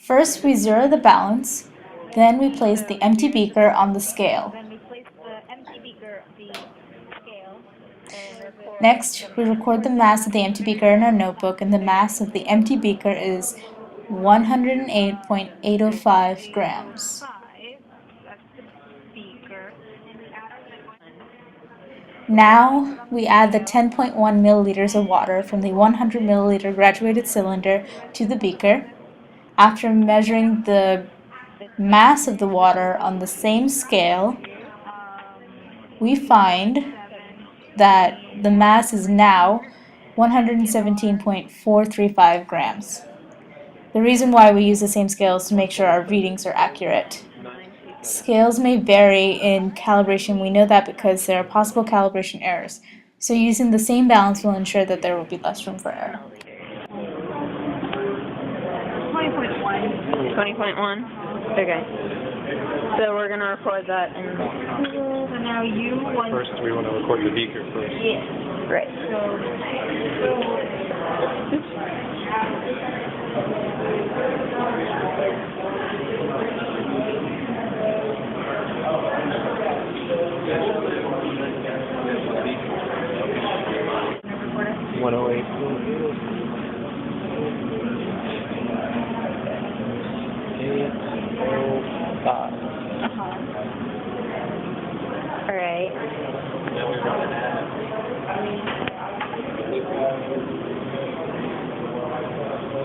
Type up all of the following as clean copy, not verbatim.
First, we zero the balance, then we place the empty beaker on the scale. Next, we record the mass of the empty beaker in our notebook, and the mass of the empty beaker is 108.805 grams. Now, we add the 10.1 milliliters of water from the 100 milliliter graduated cylinder to the beaker. After measuring the mass of the water on the same scale, we find that the mass is now 117.435 grams. The reason why we use the same scale is to make sure our readings are accurate. Scales may vary in calibration. We know that because there are possible calibration errors. So using the same balance will ensure that there will be less room for error. 20.1. 20.1? Okay. So we're going to record that in... So now you want... First, we want to record the beaker first. Yes. Right. So, 108. All right.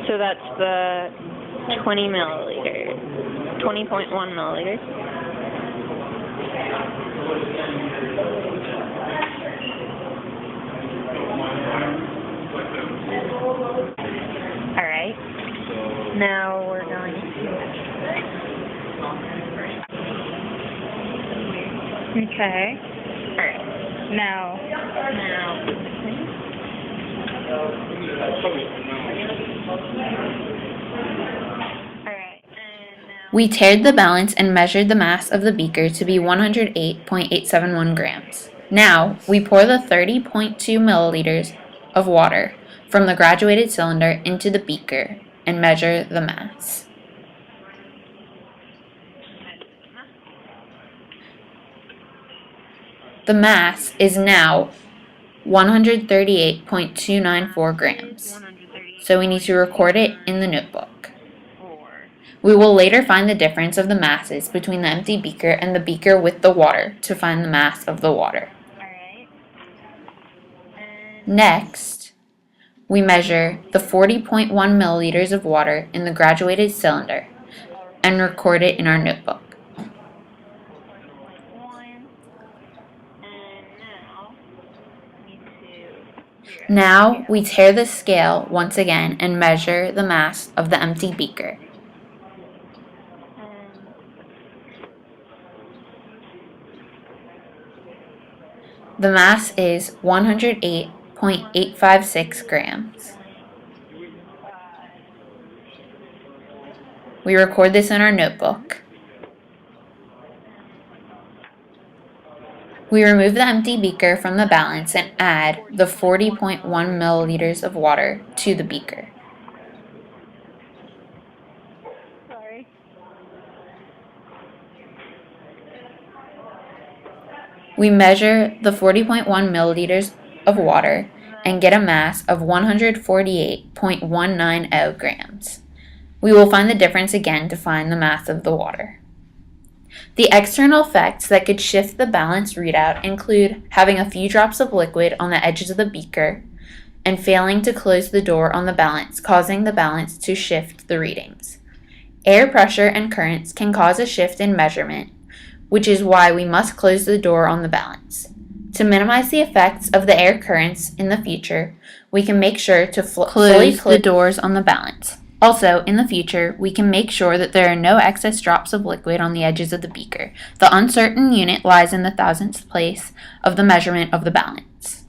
So that's the 20 milliliter, 20.1 milliliters. All right. Now we're going to... Okay. All right. Now. We tared the balance and measured the mass of the beaker to be 108.871 grams. Now, we pour the 30.2 milliliters of water from the graduated cylinder into the beaker and measure the mass. The mass is now 138.294 grams, so we need to record it in the notebook. We will later find the difference of the masses between the empty beaker and the beaker with the water to find the mass of the water. Next, we measure the 40.1 milliliters of water in the graduated cylinder and record it in our notebook. Now we tare the scale once again and measure the mass of the empty beaker. The mass is 108.856 grams. We record this in our notebook. We remove the empty beaker from the balance and add the 40.1 milliliters of water to the beaker. We measure the 40.1 milliliters of water and get a mass of 148.190 grams. We will find the difference again to find the mass of the water. The external effects that could shift the balance readout include having a few drops of liquid on the edges of the beaker and failing to close the door on the balance, causing the balance to shift the readings. Air pressure and currents can cause a shift in measurement, which is why we must close the door on the balance. To minimize the effects of the air currents in the future, we can make sure to fully close the doors on the balance. Also, in the future, we can make sure that there are no excess drops of liquid on the edges of the beaker. The uncertain unit lies in the thousandth place of the measurement of the balance.